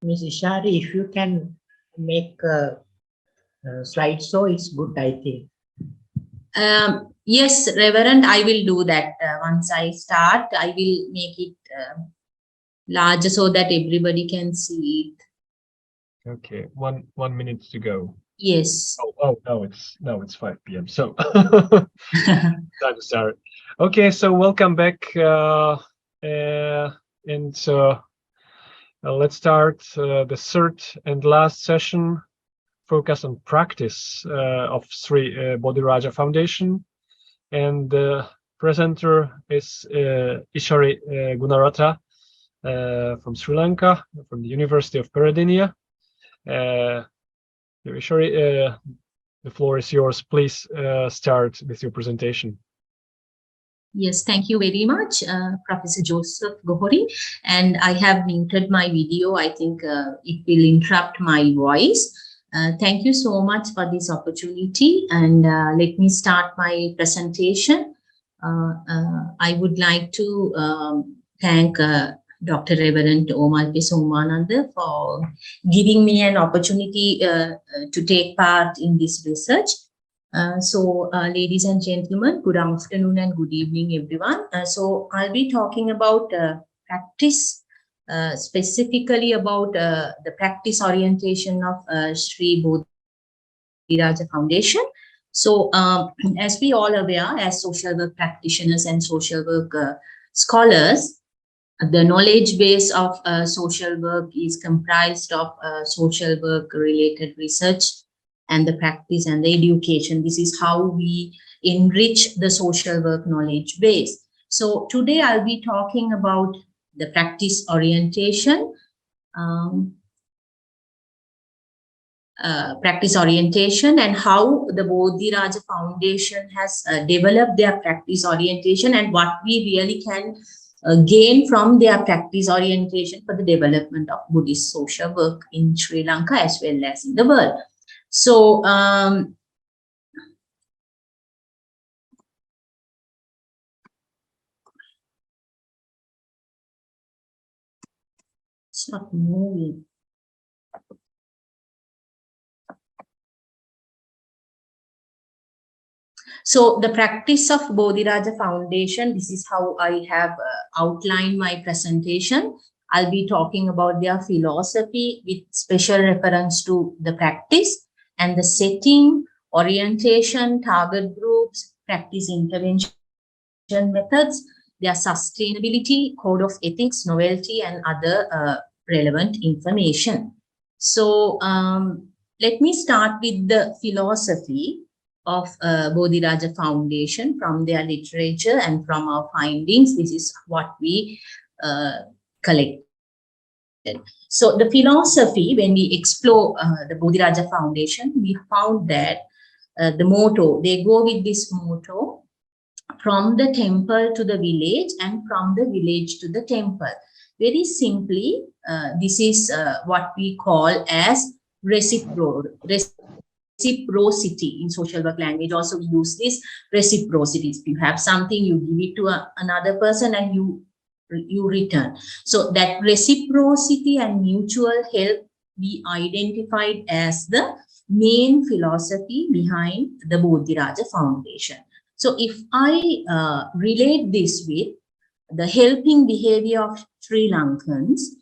Ms. Ishari, if you can make a slideshow, it's good, I think. Yes, Reverend, I will do that. Once I start, I will make it larger so that everybody can see it. Okay, one minute to go. Yes. Oh, now it's 5 p.m. So time to start. Okay, so welcome back, and let's start the third and last session, focus on practice of Sri Bodhiraja Foundation, and the presenter is Ishari Gunarathna from Sri Lanka, from the University of Peradeniya. Ishari, the floor is yours. Please start with your presentation. Yes, thank you very much, Professor Joseph Gohori. And I have muted my video. I think it will interrupt my voice. Thank you so much for this opportunity. And let me start my presentation. I would like to thank Dr. Reverend Omalpe Somananda for giving me an opportunity to take part in this research. Ladies and gentlemen, good afternoon and good evening, everyone. So I'll be talking about practice, specifically about the practice orientation of Sri Bodhiraja Foundation. So as we all aware, as social work practitioners and social work scholars, the knowledge base of social work is comprised of social work related research and the practice and the education. This is how we enrich the social work knowledge base. So today I'll be talking about the practice orientation, and how the Bodhiraja Foundation has developed their practice orientation and what we really can gain from their practice orientation for the development of Buddhist social work in Sri Lanka as well as in the world. So, it's not moving. So the practice of Bodhiraja Foundation, this is how I have outlined my presentation. I'll be talking about their philosophy with special reference to the practice and the setting, orientation, target groups, practice intervention methods, their sustainability, code of ethics, novelty, and other relevant information. So let me start with the philosophy of Bodhiraja Foundation from their literature and from our findings. This is what we collected. So the philosophy, when we explore the Bodhiraja Foundation, we found that the motto, they go with this motto, from the temple to the village and from the village to the temple. Very simply, this is what we call as reciprocity in social work language. Also, we use this reciprocity. If you have something, you give it to another person and you return. So that reciprocity and mutual help we identified as the main philosophy behind the Bodhiraja Foundation. So if I relate this with the helping behavior of Sri Lankans,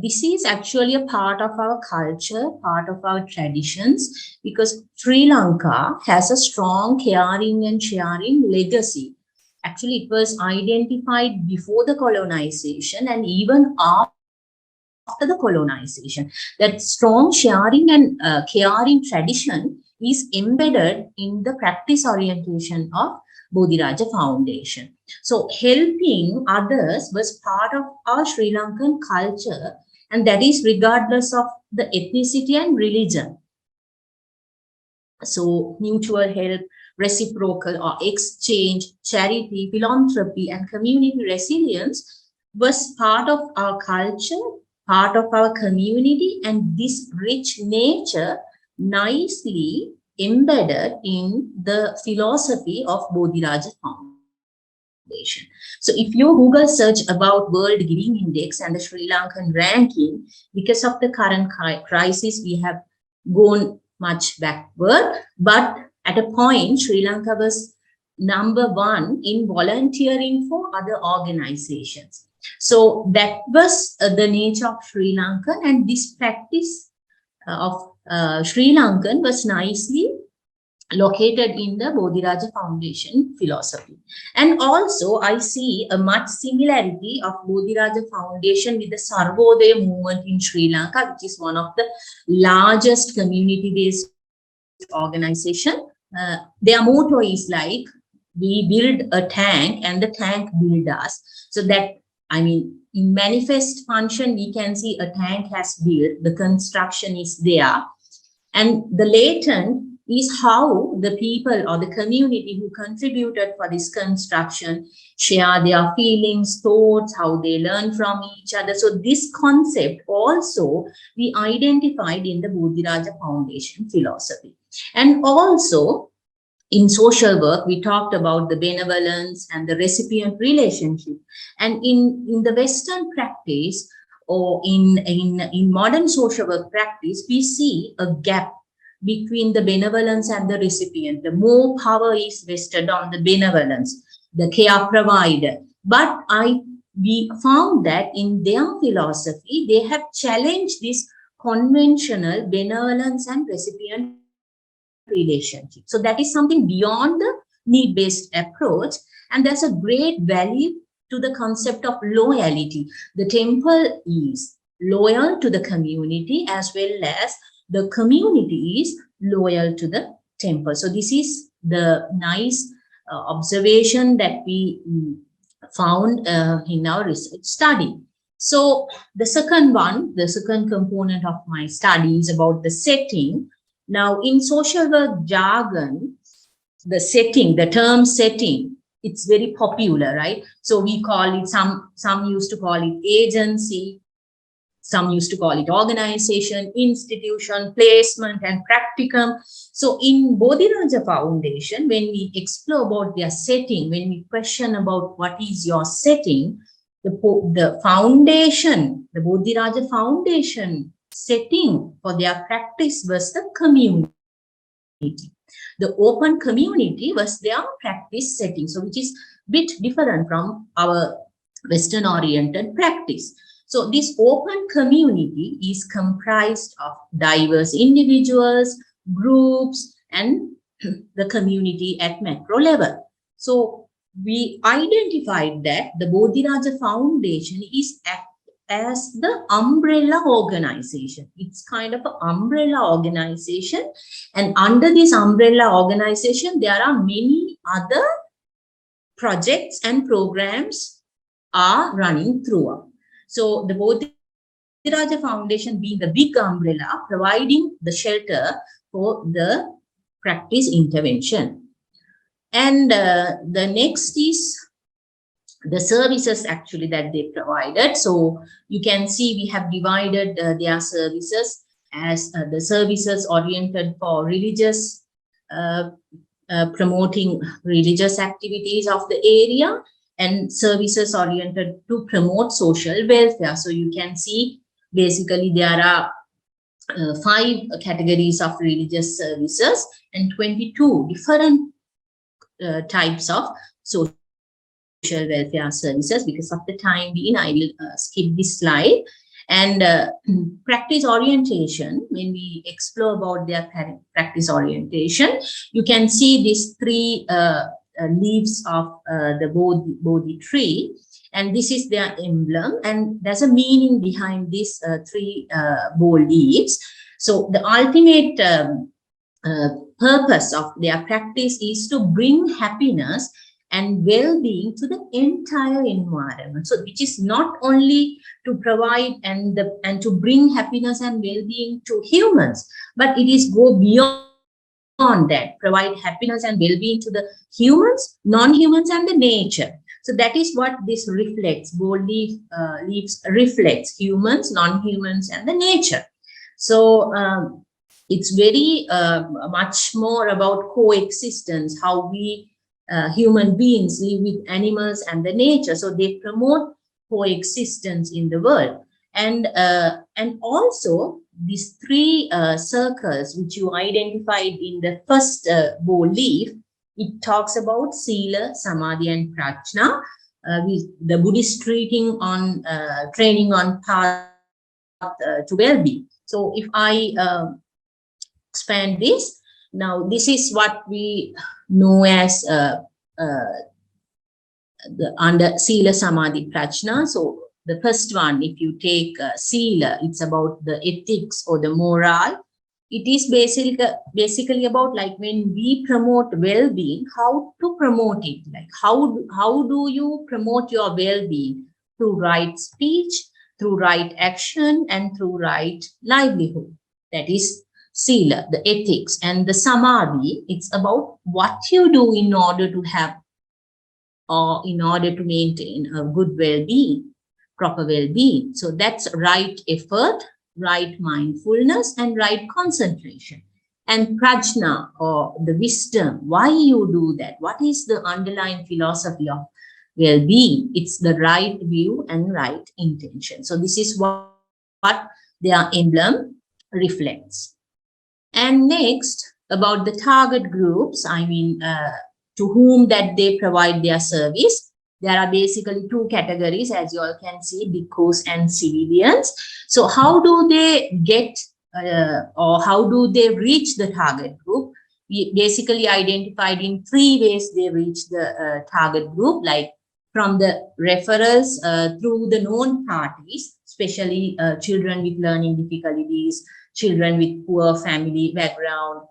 this is actually a part of our culture, part of our traditions, because Sri Lanka has a strong caring and sharing legacy. Actually, it was identified before the colonization and even after the colonization. That strong sharing and caring tradition is embedded in the practice orientation of Bodhiraja Foundation. So helping others was part of our Sri Lankan culture, and that is regardless of the ethnicity and religion. So mutual help, reciprocal or exchange, charity, philanthropy, and community resilience was part of our culture, part of our community, and this rich nature nicely embedded in the philosophy of Bodhiraja Foundation. Foundation. So if you Google search about World Giving Index and the Sri Lankan ranking, because of the current crisis, we have gone much backward. But at a point, Sri Lanka was #1 in volunteering for other organizations. So that was the nature of Sri Lankan, and this practice of Sri Lankan was nicely located in the Bodhiraja Foundation philosophy. And also I see a much similarity of Bodhiraja Foundation with the Sarvodaya movement in Sri Lanka, which is one of the largest community-based organization. Their motto is like, we build a tank and the tank build us. So that, I mean, in manifest function, we can see a tank has built, the construction is there. And the latent is how the people or the community who contributed for this construction share their feelings, thoughts, how they learn from each other. So this concept also we identified in the Bodhiraja Foundation philosophy. And also in social work, we talked about the benevolence and the recipient relationship. And in the Western practice or in modern social work practice, we see a gap between the benevolence and the recipient. The more power is vested on the benevolence, the care provider. But we found that in their philosophy, they have challenged this conventional benevolence and recipient relationship. So that is something beyond the need-based approach. And there's a great value to the concept of loyalty. The temple is loyal to the community as well as the community is loyal to the temple. So this is the nice observation that we found in our research study. So the second component of my study is about the setting. Now, in social work jargon, the setting, the term setting, it's very popular, right? So we call it, some used to call it agency, some used to call it organization, institution, placement, and practicum. So in Bodhiraja Foundation, when we explore about their setting, when we question about what is your setting, the foundation, the Bodhiraja Foundation setting for their practice was the community. The open community was their practice setting, so which is a bit different from our Western-oriented practice. So this open community is comprised of diverse individuals, groups, and the community at macro level. So we identified that the Bodhiraja Foundation is as the umbrella organization. It's kind of an umbrella organization, and under this umbrella organization there are many other projects and programs are running throughout. So the Bodhiraja Foundation being the big umbrella, providing the shelter for the practice intervention. And the next is the services actually that they provided. So you can see we have divided their services as the services oriented for religious, promoting religious activities of the area, and services oriented to promote social welfare. So you can see basically there are 5 categories of religious services and 22 different types of social welfare services. Because of the time being, I will skip this slide. And practice orientation, when we explore about their practice orientation, you can see these 3 leaves of the Bodhi tree, and this is their emblem, and there's a meaning behind these 3 bold leaves. So the ultimate purpose of their practice is to bring happiness and well-being to the entire environment. So which is not only to provide and to bring happiness and well-being to humans, but it is go beyond that, provide happiness and well-being to the humans, non-humans, and the nature. So that is what this reflects. Bold leaves reflects humans, non-humans, and the nature. So it's very much more about coexistence, how we human beings live with animals and the nature. So they promote coexistence in the world. And also these three circles which you identified in the first bowl leaf, it talks about Sila, Samadhi, and Prajna. The Buddhist training on path to well-being. So if I expand this, now this is what we know as under Sila, Samadhi, Prajna. So the first one, if you take Sila, it's about the ethics or the moral. It is basically about like when we promote well-being, how to promote it. Like how do you promote your well-being? Through right speech, through right action, and through right livelihood. That is Sila, the ethics. And the Samadhi, it's about what you do in order to have or in order to maintain a good well-being, proper well-being. So that's right effort, right mindfulness, and right concentration. And prajna, or the wisdom, why you do that? What is the underlying philosophy of well-being? It's the right view and right intention. So this is what their emblem reflects. And next, about the target groups, I mean, to whom that they provide their service. There are basically two categories, as you all can see, bhikkhus and civilians. So how do they get or how do they reach the target group? We basically identified in three ways they reach the target group, like from the referrals through the known parties, especially children with learning difficulties, children with poor family background,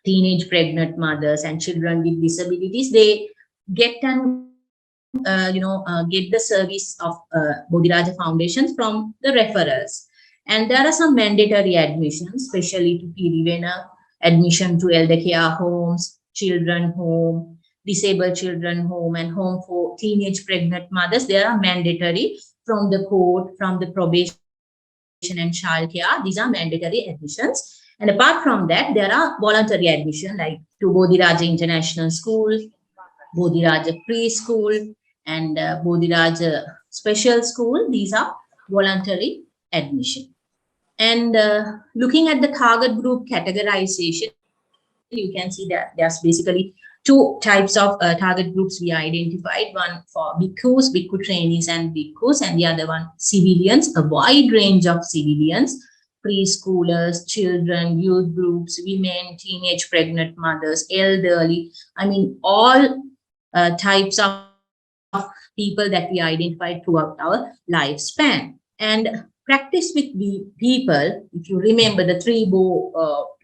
teenage pregnant mothers, and children with disabilities. They get and get the service of Bodhiraja Foundations from the referrals. And there are some mandatory admissions, especially to Pirivena, admission to elder care homes, children home, disabled children home, and home for teenage pregnant mothers. They are mandatory from the court, from the probation and child care. These are mandatory admissions. And apart from that, there are voluntary admission, like to Bodhiraja International School, Bodhiraja Preschool, and Bodhiraja Special School. These are voluntary admission. And looking at the target group categorization, you can see that there's basically two types of target groups we identified. One for bhikkhus, bhikkhu trainees, and bhikkhus, and the other one civilians, a wide range of civilians, preschoolers, children, youth groups, women, teenage pregnant mothers, elderly. I mean, all types of people that we identified throughout our lifespan. And practice with the people, if you remember the three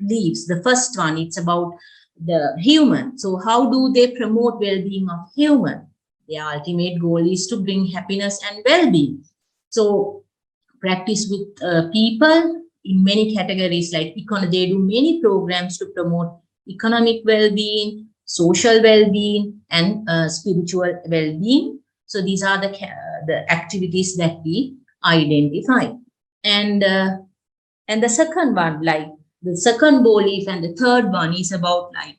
leaves, the first one, it's about the human. So how do they promote well-being of human? Their ultimate goal is to bring happiness and well-being. So practice with people in many categories, like they do many programs to promote economic well-being, social well-being, and spiritual well-being. So these are the activities that we identify. And the second one, like the second bowl leaf, and the third one is about like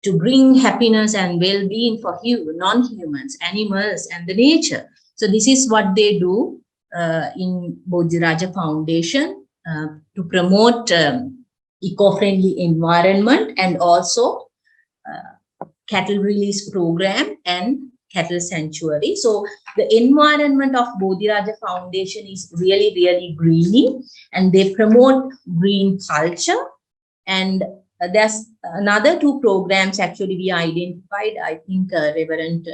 to bring happiness and well-being for non-humans, animals, and the nature. So this is what they do in Bodhiraja Foundation to promote eco-friendly environment, and also cattle release program and cattle sanctuary. So the environment of Bodhiraja Foundation is really, really greeny, and they promote green culture. And there's another two programs actually we identified. I think Reverend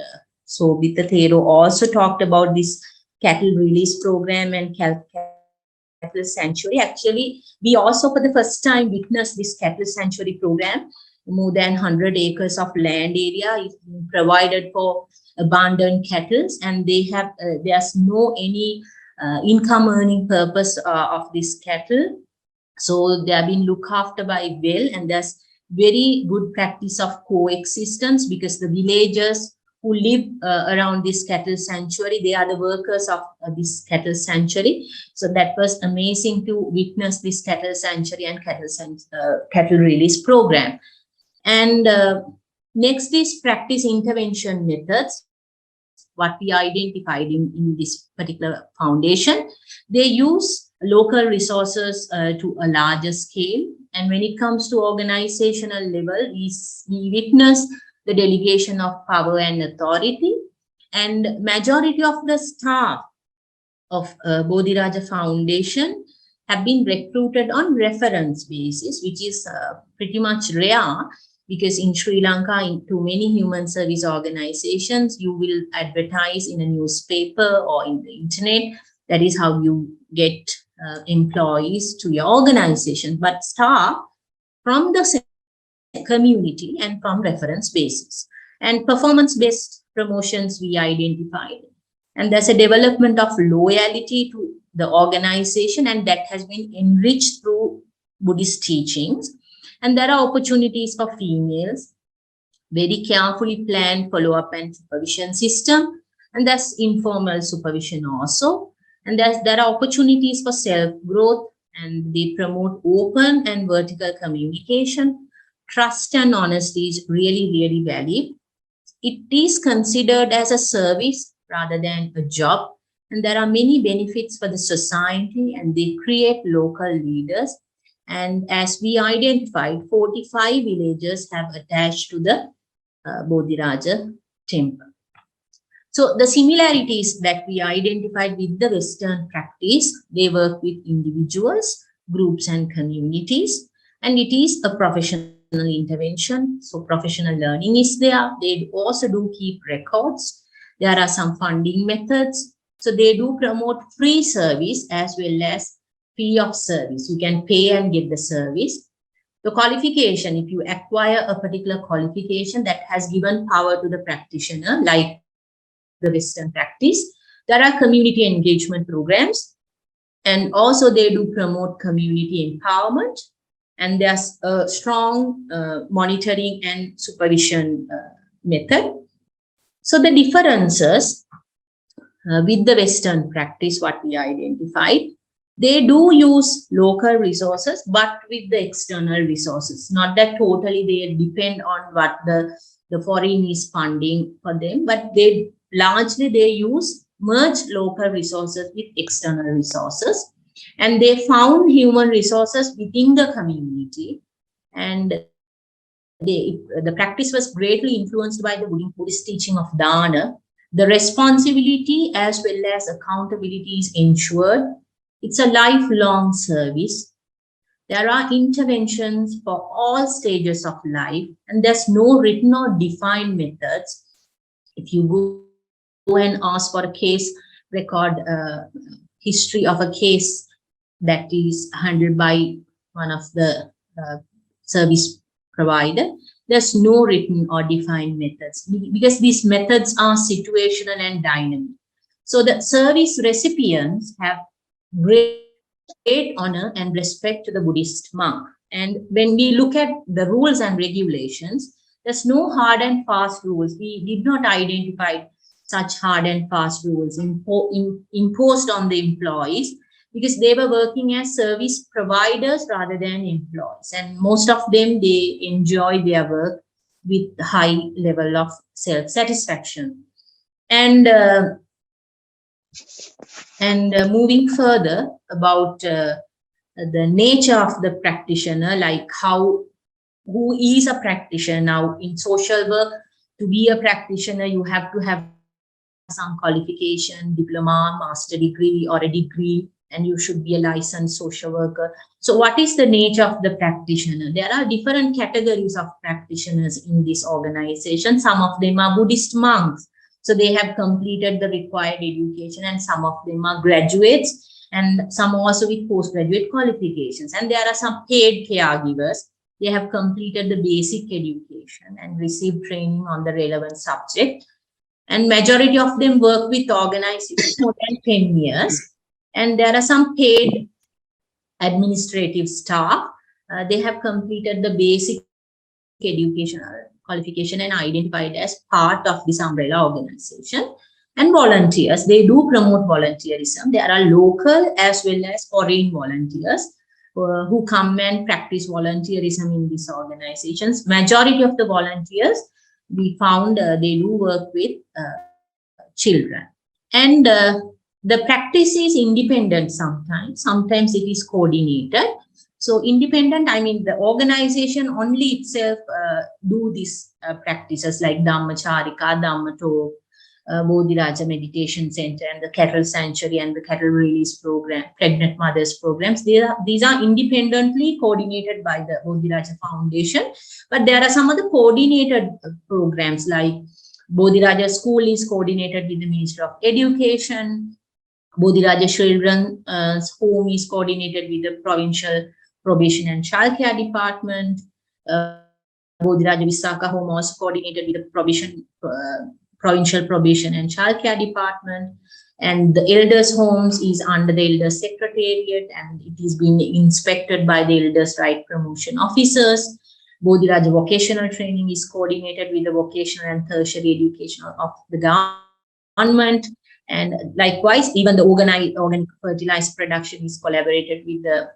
Sobita Thero also talked about this cattle release program and cattle sanctuary. Actually, we also for the first time witnessed this cattle sanctuary program. More than 100 acres of land area is provided for abandoned cattle, and they have there's no any income earning purpose of this cattle. So they have been looked after by well, and there's very good practice of coexistence, because the villagers who live around this cattle sanctuary, they are the workers of this cattle sanctuary. So that was amazing to witness this cattle sanctuary and cattle release program. And Next is practice intervention methods. What we identified in this particular foundation, they use local resources to a larger scale. And when it comes to organizational level, we witness the delegation of power and authority. And majority of the staff of Bodhiraja Foundation have been recruited on reference basis, which is pretty much rare, because in Sri Lanka, to many human service organizations, you will advertise in a newspaper or in the internet. That is how you get employees to your organization. But staff from the community and from reference basis. And performance-based promotions we identified. And there's a development of loyalty to the organization, and that has been enriched through Buddhist teachings. And there are opportunities for females, very carefully planned follow-up and supervision system, and there's informal supervision also. And there are opportunities for self-growth, and they promote open and vertical communication. Trust and honesty is really, really valued. It is considered as a service rather than a job. And there are many benefits for the society, and they create local leaders. And as we identified, 45 villages have attached to the Bodhiraja temple. So the similarities that we identified with the Western practice, they work with individuals, groups, and communities. And it is a professional intervention. So professional learning is there. They also do keep records. There are some funding methods. So they do promote free service as well as fee of service. You can pay and get the service. The qualification, if you acquire a particular qualification that has given power to the practitioner, like the Western practice, there are community engagement programs. And also they do promote community empowerment. And there's a strong monitoring and supervision method. So the differences with the Western practice, what we identified, they do use local resources, but with the external resources. Not that totally they depend on what the foreign is funding for them, but they largely merge local resources with external resources. And they found human resources within the community. And the practice was greatly influenced by the Buddhist teaching of dana. The responsibility as well as accountability is ensured. It's a lifelong service. There are interventions for all stages of life, and there's no written or defined methods. If you go and ask for a case record, history of a case that is handled by one of the service provider, there's no written or defined methods, because these methods are situational and dynamic. So the service recipients have great honor and respect to the Buddhist monk. And when we look at the rules and regulations, there's no hard and fast rules. We did not identify such hard and fast rules imposed on the employees, because they were working as service providers rather than employees. And most of them, they enjoy their work with high level of self-satisfaction. And moving further about the nature of the practitioner, like who is a practitioner. Now in social work, to be a practitioner, you have to have some qualification, diploma, master degree, or a degree, and you should be a licensed social worker. So what is the nature of the practitioner? There are different categories of practitioners in this organization. Some of them are Buddhist monks. So they have completed the required education, and some of them are graduates, and some also with postgraduate qualifications. And there are some paid caregivers. They have completed the basic education and received training on the relevant subject. And majority of them work with organizations more than 10 years. And there are some paid administrative staff. They have completed the basic education qualification and identified as part of this umbrella organization. And volunteers, they do promote volunteerism. There are local as well as foreign volunteers who come and practice volunteerism in these organizations. Majority of the volunteers we found they do work with children. And the practice is independent sometimes. Sometimes it is coordinated. So independent, I mean the organization only itself do these practices like Dhammacharika, Dhammatalk, Bodhiraja Meditation Center, and the Cattle Sanctuary and the Cattle Release Program, Pregnant Mothers Programs. These are independently coordinated by the Bodhiraja Foundation. But there are some other coordinated programs like Bodhiraja School is coordinated with the Ministry of Education. Bodhiraja Children's Home is coordinated with the Provincial Probation and Child Care Department. Bodhiraja Visakha Home also coordinated with the Provincial Probation and Child Care Department. And the Elders Homes is under the Elders Secretariat, and it is being inspected by the Elders Right Promotion Officers. Bodhiraja Vocational Training is coordinated with the vocational and tertiary education of the government. And likewise, even the organic fertilizer production is collaborated with the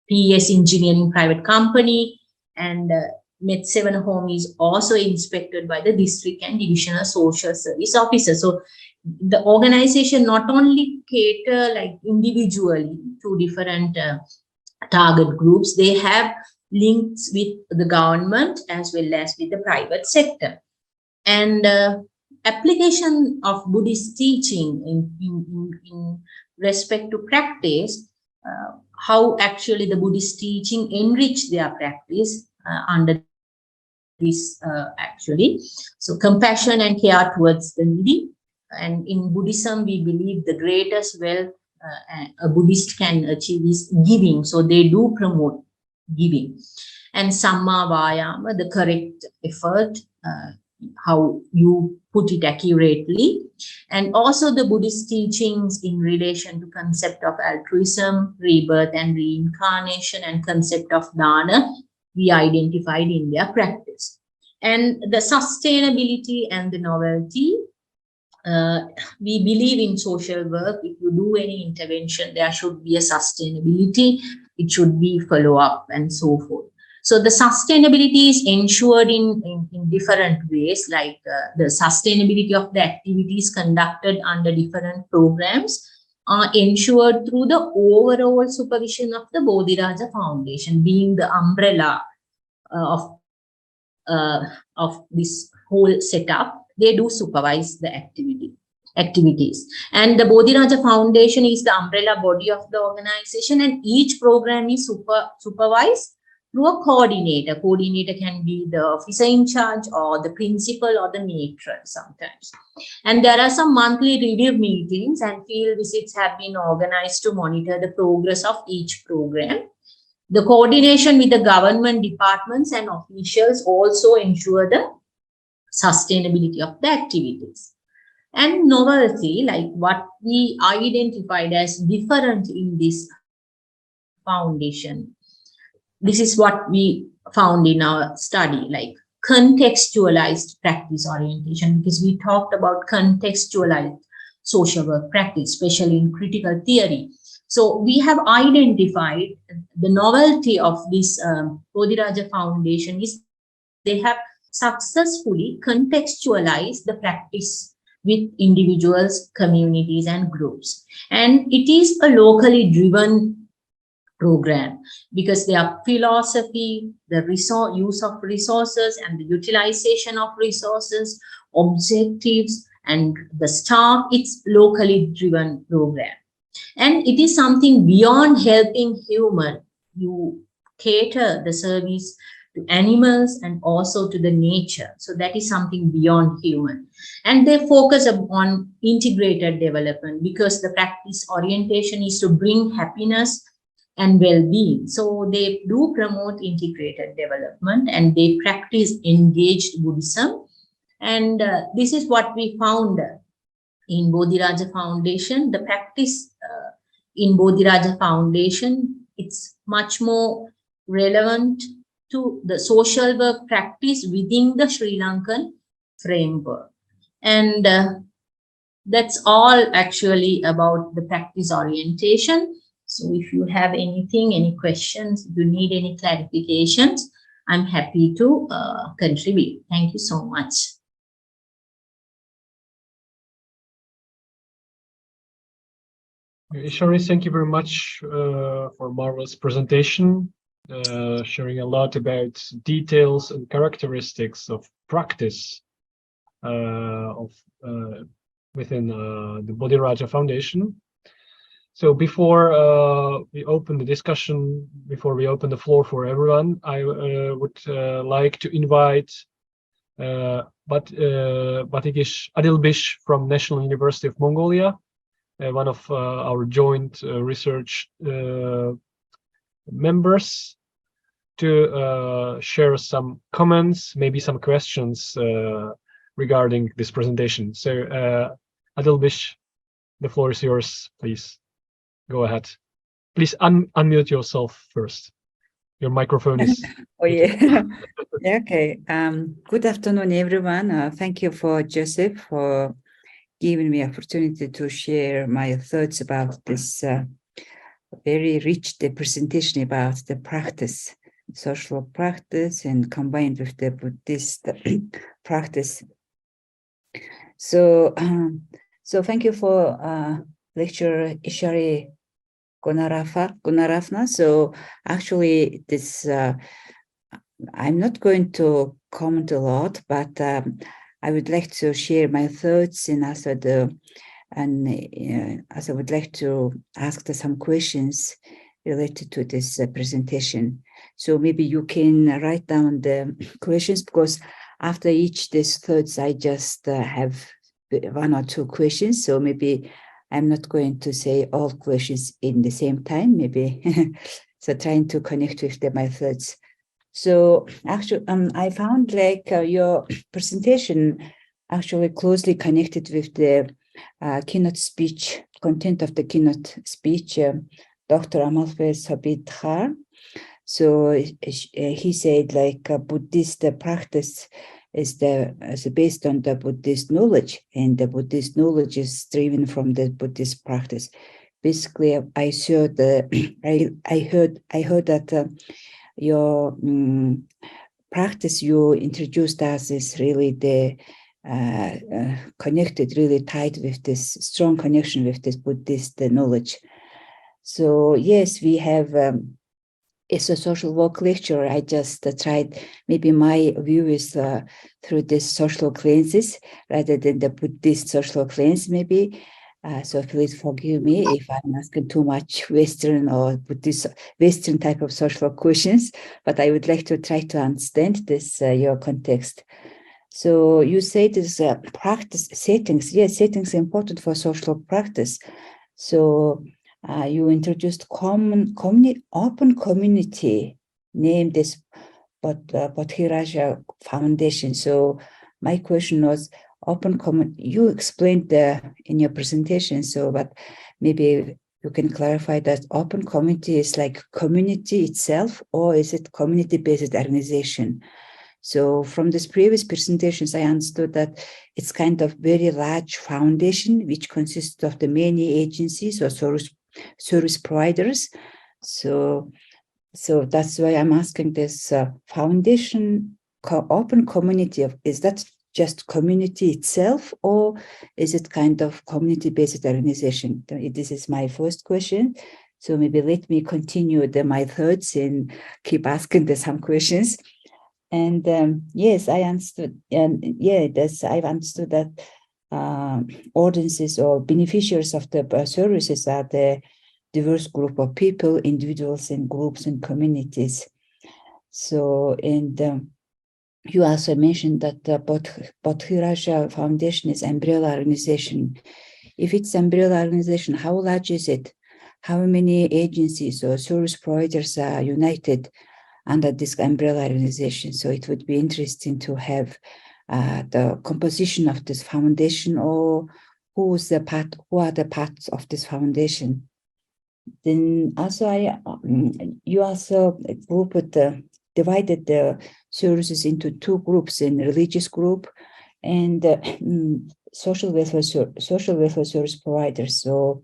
PES Engineering Private Company. And Med 7 Home is also inspected by the district and divisional social service officers. So the organization not only cater like individually to different target groups, they have links with the government as well as with the private sector. And application of Buddhist teaching in respect to practice, how actually the Buddhist teaching enrich their practice under this actually. So compassion and care towards the needy. And in Buddhism, we believe the greatest wealth a Buddhist can achieve is giving. So they do promote giving. And Samma Vayama, the correct effort, how you put it accurately. And also the Buddhist teachings in relation to concept of altruism, rebirth and reincarnation, and concept of dana, we identified in their practice. And the sustainability and the novelty, we believe in social work. If you do any intervention, there should be a sustainability. It should be follow-up and so forth. So the sustainability is ensured in different ways, like the sustainability of the activities conducted under different programs are ensured through the overall supervision of the Bodhiraja Foundation, being the umbrella of this whole setup. They do supervise the activities. And the Bodhiraja Foundation is the umbrella body of the organization, and each program is supervised through a coordinator. Coordinator can be the officer in charge or the principal or the matron sometimes. And there are some monthly review meetings and field visits have been organized to monitor the progress of each program. The coordination with the government departments and officials also ensure the sustainability of the activities. And novelty, like what we identified as different in this foundation. This is what we found in our study, like contextualized practice orientation, because we talked about contextualized social work practice, especially in critical theory. So we have identified the novelty of this Bodhiraja Foundation is they have successfully contextualized the practice with individuals, communities, and groups. And it is a locally driven program because their philosophy, the use of resources and the utilization of resources, objectives, and the staff, it's locally driven program. And it is something beyond helping human. You cater the service to animals and also to the nature. So that is something beyond human. And they focus on integrated development because the practice orientation is to bring happiness and well-being. So they do promote integrated development and they practice engaged Buddhism. And this is what we found in Bodhiraja Foundation. The practice in Bodhiraja Foundation, it's much more relevant to the social work practice within the Sri Lankan framework. And that's all actually about the practice orientation. So if you have anything, any questions, if you need any clarifications, I'm happy to contribute. Thank you so much. Ishari, thank you very much for marvelous presentation, sharing a lot about details and characteristics of practice within the Bodhiraja Foundation. So before we open the discussion, before we open the floor for everyone, I would like to invite Batigish Adilbish from National University of Mongolia, one of our joint research members, to share some comments, maybe some questions regarding this presentation. So Adilbish, the floor is yours, please. Go ahead. Please unmute yourself first. Your microphone is... Oh, yeah. Yeah, okay. Good afternoon, everyone. Thank you for Joseph for giving me opportunity to share my thoughts about this very rich presentation about the practice, social practice, and combined with the Buddhist practice. So, so thank you for lecturer Ishari Gunarathna. So actually, this I'm not going to comment a lot, but I would like to share my thoughts, and also as I would like to ask some questions related to this presentation. So maybe you can write down the questions, because after each these thoughts, I just have one or two questions. So maybe I'm not going to say all questions in the same time, maybe. So trying to connect with my thoughts. So actually, I found like your presentation actually closely connected with the keynote speech, content of the keynote speech, Dr. Amalfe Sabithar. So he said like Buddhist practice is based on the Buddhist knowledge, and the Buddhist knowledge is driven from the Buddhist practice. Basically, I heard that your practice you introduced us is really the connected, really tight with this strong connection with this Buddhist knowledge. So yes, we have it's a social work lecture. I just tried, maybe my view is through this social cleanses rather than the Buddhist social cleanse, maybe. So please forgive me if I'm asking too much Western or Buddhist Western type of social questions, but I would like to try to understand this, your context. So you say this practice settings. Yes, settings are important for social practice. So you introduced open community, named this Bodhiraja Foundation. So my question was, you explained in your presentation, so but maybe you can clarify that open community is like community itself, or is it community-based organization? So from these previous presentations, I understood that it's kind of very large foundation, which consists of the many agencies or service providers. So that's why I'm asking this foundation open community. Is that just community itself, or is it kind of community-based organization? This is my first question. So maybe let me continue my thoughts and keep asking some questions. And yes, I understood. And yeah, I've understood that audiences or beneficiaries of the services are the diverse group of people, individuals and groups and communities. So, and you also mentioned that the Bodhiraja Foundation is umbrella organization. If it's umbrella organization, how large is it? How many agencies or service providers are united under this umbrella organization? So it would be interesting to have the composition of this foundation, or who are the parts of this foundation. Then also you also divided the services into two groups, in religious group and social welfare service providers. So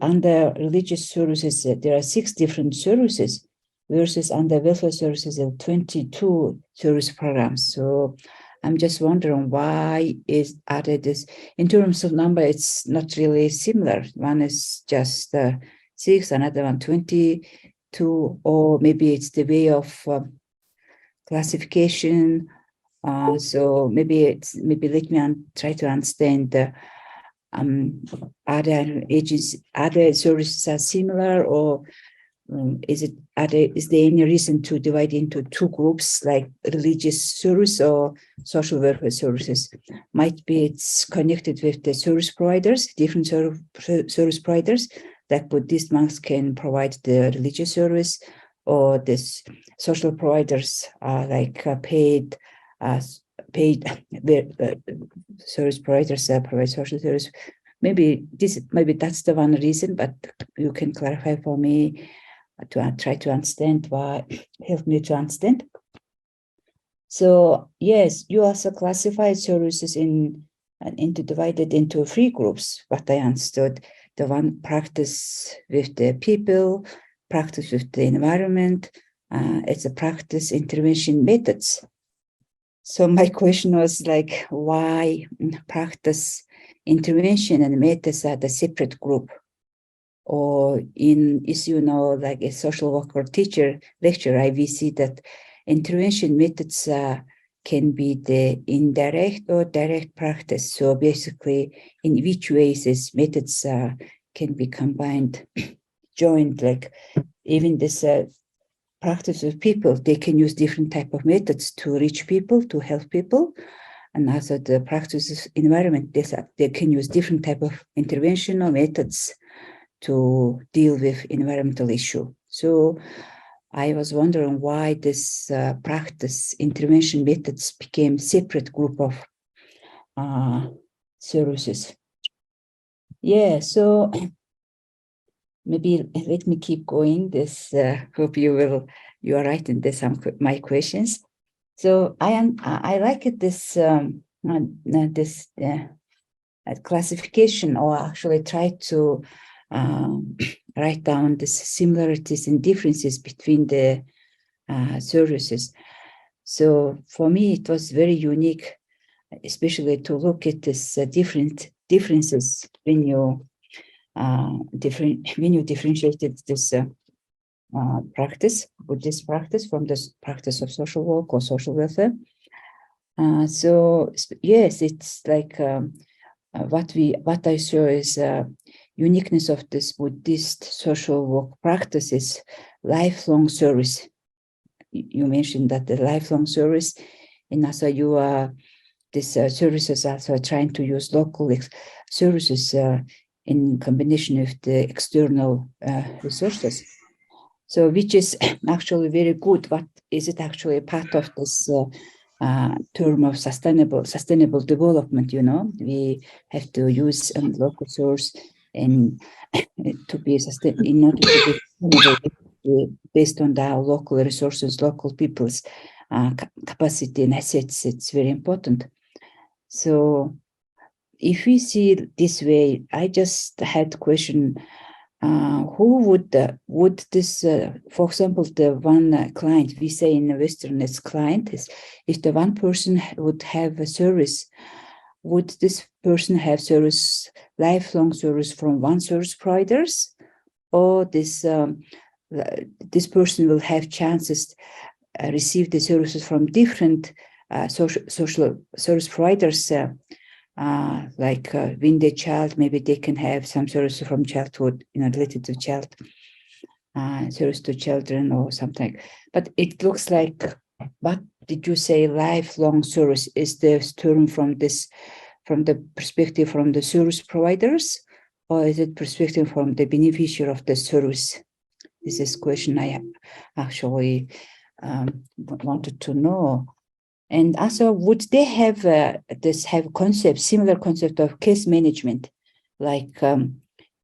under religious services, there are 6 different services, versus under welfare services, there are 22 service programs. So I'm just wondering why is added this. In terms of number, it's not really similar. One is just 6, another one 22, or maybe it's the way of classification. So maybe let me try to understand other agencies, other services are similar, or is there any reason to divide into two groups, like religious service or social welfare services? Might be it's connected with the service providers, different service providers, like Buddhist monks can provide the religious service, or this social providers are like paid service providers provide social service. Maybe that's the one reason, but you can clarify for me to try to understand why, help me to understand. So yes, you also classified services divided into 3 groups, what I understood. The one practice with the people, practice with the environment, it's a practice intervention methods. So my question was like, why practice intervention and methods are the separate group? Or as you know, like a social worker teacher lecturer, we see that intervention methods can be the indirect or direct practice. So basically, in which ways these methods can be combined, joined, like even this practice with people, they can use different type of methods to reach people, to help people. And also the practice environment, they can use different type of intervention or methods to deal with environmental issue. So I was wondering why this practice intervention methods became separate group of services. Yeah, so maybe let me keep going. This hope you are right in this my questions. So I like it this classification, or actually try to write down the similarities and differences between the services. So for me, it was very unique, especially to look at this different differences when you differentiated this practice, Buddhist practice, from this practice of social work or social welfare. So yes, it's like what I saw is uniqueness of this Buddhist social work practice is lifelong service. You mentioned that the lifelong service, and also you are this services also trying to use local services in combination with the external resources. So which is actually very good. What is it actually part of this term of sustainable development? You know, we have to use local source and to be sustainable, in order to be sustainable based on the local resources, local people's capacity and assets. It's very important. So if we see it this way, I just had a question. Who would this, for example, the one client, we say in the Western as client, is if the one person would have a service, would this person have service, lifelong service from one service providers, or this person will have chances receive the services from different social service providers, like when the child, maybe they can have some services from childhood, related to child, service to children or something. But it looks like, what did you say, lifelong service? Is the term from the perspective from the service providers, or is it perspective from the beneficiary of the service? This is a question I actually wanted to know. And also, would they have similar concept of case management, like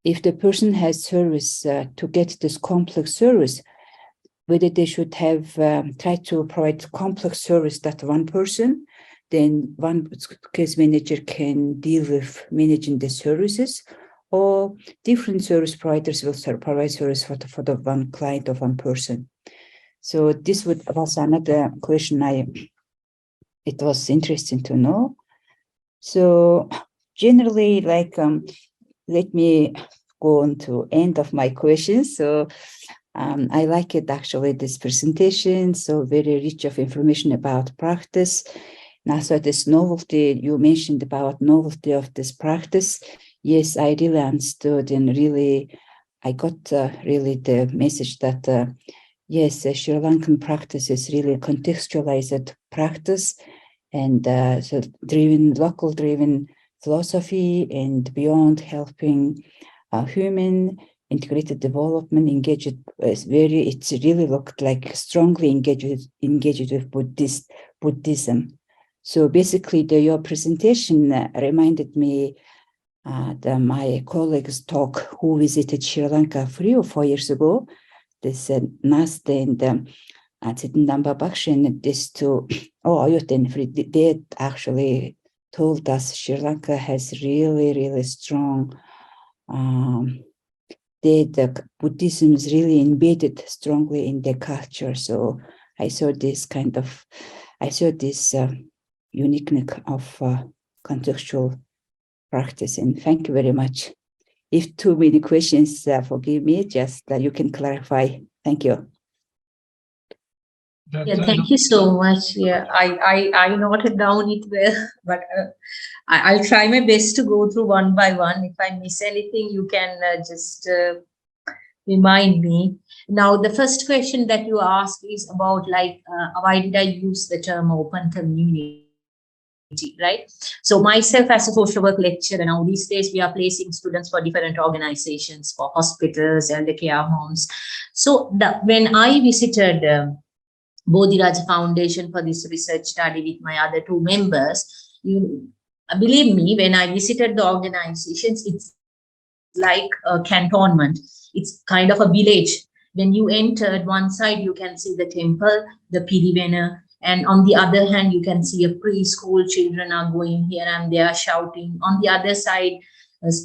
if the person has service to get this complex service, whether they should have tried to provide complex service that one person, then one case manager can deal with managing the services, or different service providers will provide service for the one client of one person. So this was another question I it was interesting to know. So generally, like, let me go on to end of my questions. So I like it actually, this presentation, so very rich of information about practice. And also this novelty, you mentioned about novelty of this practice. Yes, I really understood, and really, I got really the message that yes, Sri Lankan practice is really contextualized practice, and so local driven philosophy, and beyond helping human integrated development, engaged is it's really looked like strongly engaged with Buddhism. So basically, your presentation reminded me my colleagues' talk who visited Sri Lanka 3 or 4 years ago. This Nast and Tsitandamba Bakshin, these two, they actually told us Sri Lanka has really, really strong, the Buddhism is really embedded strongly in their culture. So I saw this uniqueness of contextual practice. And thank you very much. If too many questions, forgive me, just you can clarify. Thank you. Yeah, thank you so much. Yeah, I noted down it well, but I'll try my best to go through one by one. If I miss anything, you can just remind me. Now, the first question that you asked is about like, why did I use the term open community? Right? So myself as a social work lecturer, now these days we are placing students for different organizations, for hospitals, elder care homes. So when I visited Bodhiraja Foundation for this research study with my other 2 members, you believe me, when I visited the organizations, it's like a cantonment. It's kind of a village. When you entered one side, you can see the temple, the Pirivena, and on the other hand, you can see a preschool. Children are going here and they are shouting. On the other side,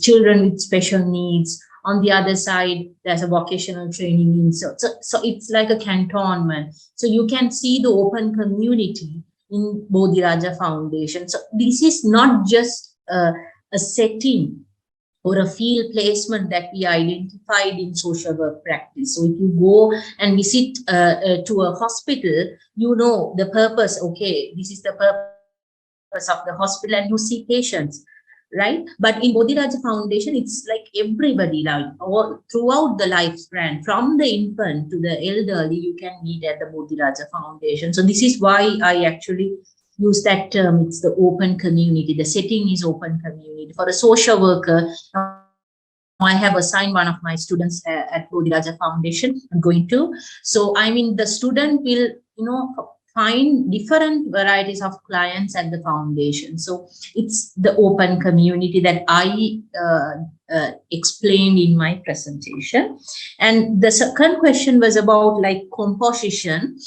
children with special needs. On the other side, there's a vocational training. So it's like a cantonment. So you can see the open community in Bodhiraja Foundation. So this is not just a setting or a field placement that we identified in social work practice. So if you go and visit to a hospital, you know the purpose. Okay, this is the purpose of the hospital, and you see patients, right? But in Bodhiraja Foundation, it's like everybody, like all throughout the lifespan, from the infant to the elderly, you can meet at the Bodhiraja Foundation. So this is why I actually use that term. It's the open community. The setting is open community. For a social worker, I have assigned one of my students at Bodhiraja Foundation. I'm going to. So, I mean, the student will, find different varieties of clients at the foundation. So it's the open community that I explained in my presentation. And the second question was about like composition.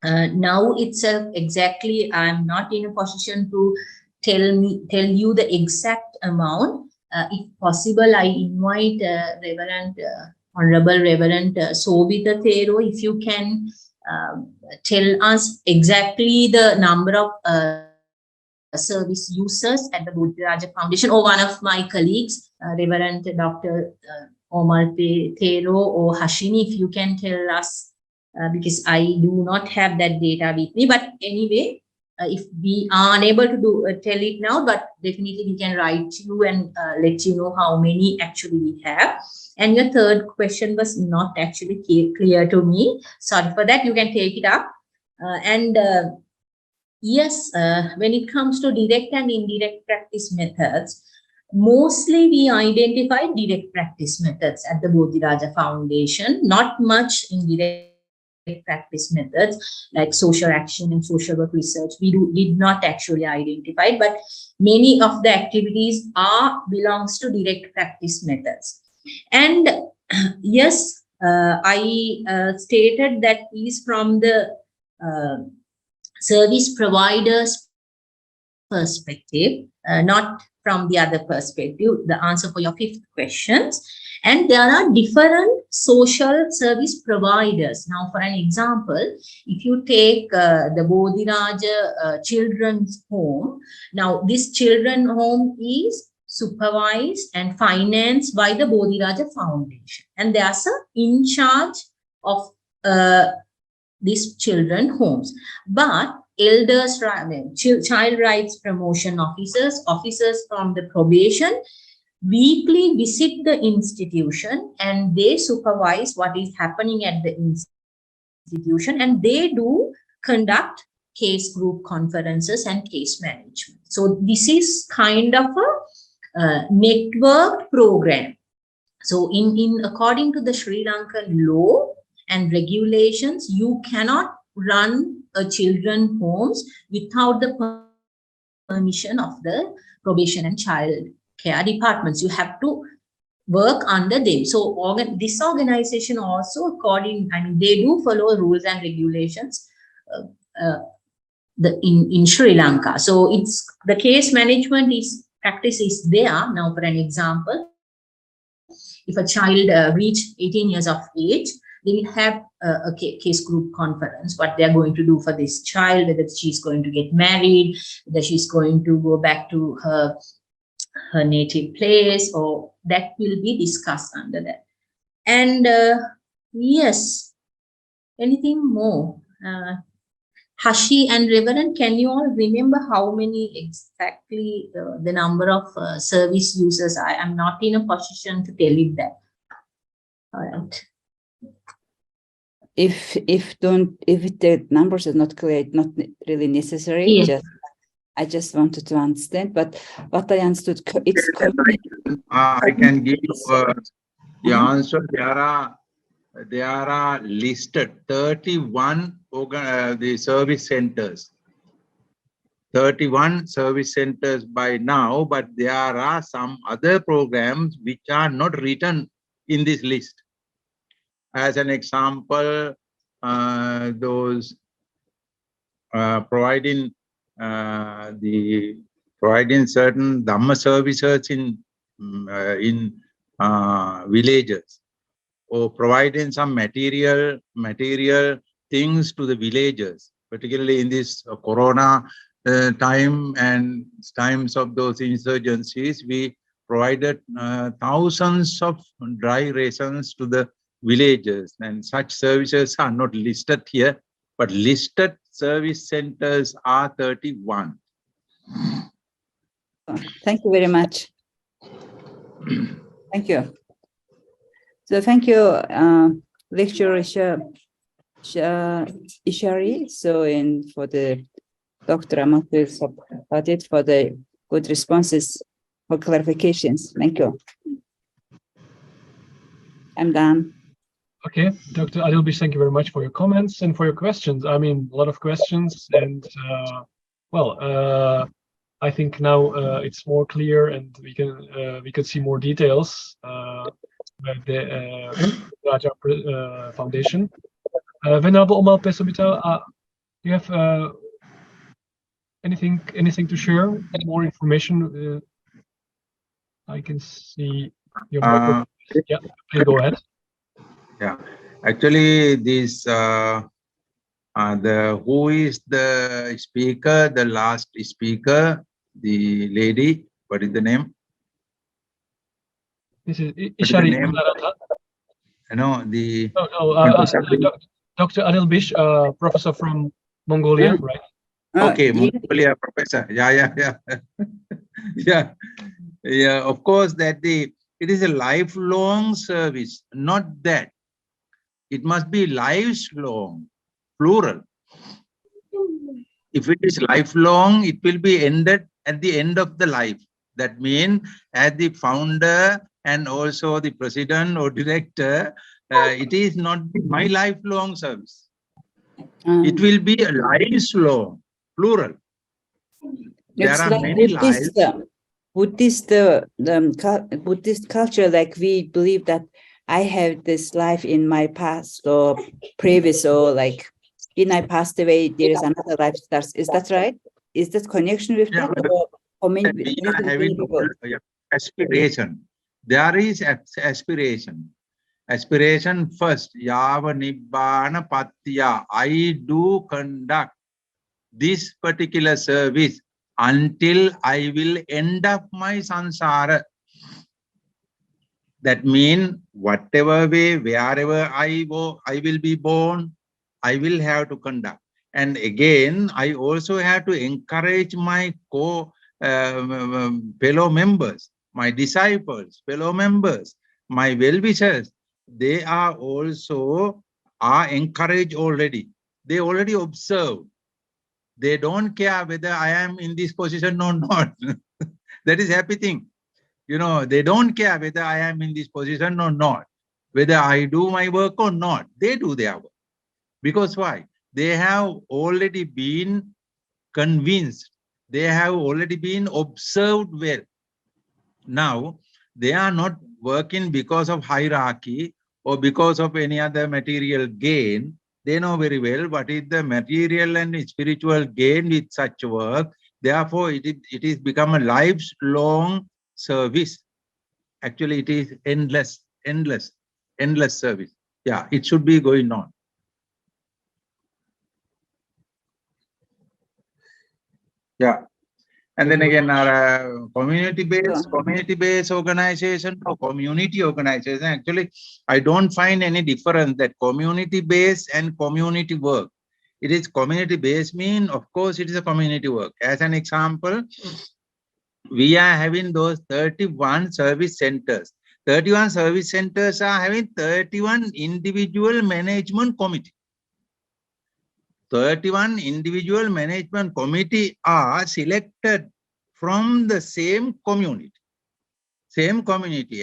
Now itself, exactly, I'm not in a position to tell you the exact amount. If possible, I invite Honorable Reverend Sobita Thero, if you can tell us exactly the number of service users at the Bodhiraja Foundation, or one of my colleagues, Reverend Dr. Omar Thero or Hashini, if you can tell us, because I do not have that data with me. But anyway, if we are unable to tell it now, but definitely we can write you and let you know how many actually we have. And your third question was not actually clear to me. Sorry for that. You can take it up. Yes, when it comes to direct and indirect practice methods, mostly we identify direct practice methods at the Bodhiraja Foundation, not much indirect practice methods like social action and social work research. We did not actually identify, but many of the activities belongs to direct practice methods. And yes, I stated that is from the service providers perspective, not from the other perspective, the answer for your fifth questions. And there are different social service providers. Now, for an example, if you take the Bodhiraja Children's Home, now this children's home is supervised and financed by the Bodhiraja Foundation. And there's an in charge of these children homes. But elders, child rights promotion officers, officers from the probation, weekly visit the institution and they supervise what is happening at the institution, and they do conduct case group conferences and case management. So this is kind of a networked program. So in according to the Sri Lankan law and regulations, you cannot run a children homes without the permission of the probation and child care departments. You have to work under them. So this organization also, they do follow rules and regulations in Sri Lanka. So it's the case management practice is there. Now, for an example, if a child reach 18 years of age, they will have a case group conference, what they're going to do for this child, whether she's going to get married, whether she's going to go back to her native place, or that will be discussed under that. And yes, anything more? Hashi and Reverend, can you all remember how many exactly the number of service users? I am not in a position to tell you that. All right. If the numbers are not clear, it's not really necessary. Yes. I just wanted to understand, but what I understood, it's I can give the answer. There are listed 31 the service centers. 31 service centers by now, but there are some other programs which are not written in this list. As an example, those providing certain Dhamma services in villages, or providing some material things to the villagers, particularly in this corona time and times of those insurgencies. We provided thousands of dry rations to the villagers, and such services are not listed here, but listed service centers are 31. Thank you very much. Thank you. So thank you, lecturer Ishari. So for the Dr. Amatul Sabhatit for the good responses for clarifications. Thank you. I'm done. Okay, Dr. Adilbish, thank you very much for your comments and for your questions. I mean, a lot of questions, and I think now it's more clear, and we can see more details about the Raja Foundation. Venerable Omar Pesomita, do you have anything to share? More information? I can see your microphone. Yeah, please go ahead. Yeah, actually, this who is the speaker? The last speaker, the lady. What is the name? This is Ishari Gunarathna. No, the Dr. Adilbish, professor from Mongolia, right? Okay, Mongolia professor. Yeah. Yeah. Of course, that it is a lifelong service. Not that. It must be lifelong, plural. If it is lifelong, it will be ended at the end of the life. That means, as the founder and also the president or director, it is not my lifelong service. It will be a lifelong, plural. There are like many lives. Buddhist culture, like we believe that I have this life in my past or previous, or like when I passed away, there is another life starts. Is that right? Is that connection with that? that we are having aspiration. There is aspiration. Aspiration first. Yava Nibbana Patya. I do conduct this particular service until I will end up my samsara. That means whatever way, wherever I go, I will be born, I will have to conduct. And again, I also have to encourage my fellow members, my disciples, fellow members, my well-wishers. They are also encouraged already. They already observe. They don't care whether I am in this position or not. That is happy thing. You know, they don't care whether I am in this position or not, whether I do my work or not. They do their work. Because why? They have already been convinced. They have already been observed well. Now, they are not working because of hierarchy or because of any other material gain. They know very well what is the material and spiritual gain with such work. Therefore, it is become a lifelong service. Actually, it is endless service. Yeah, it should be going on. Yeah. And then again, our community-based organization or community organization, actually, I don't find any difference that community-based and community work. It is community-based mean, of course, it is a community work. As an example, we are having those 31 service centers. 31 service centers are having 31 individual management committee. 31 individual management committee are selected from the same community.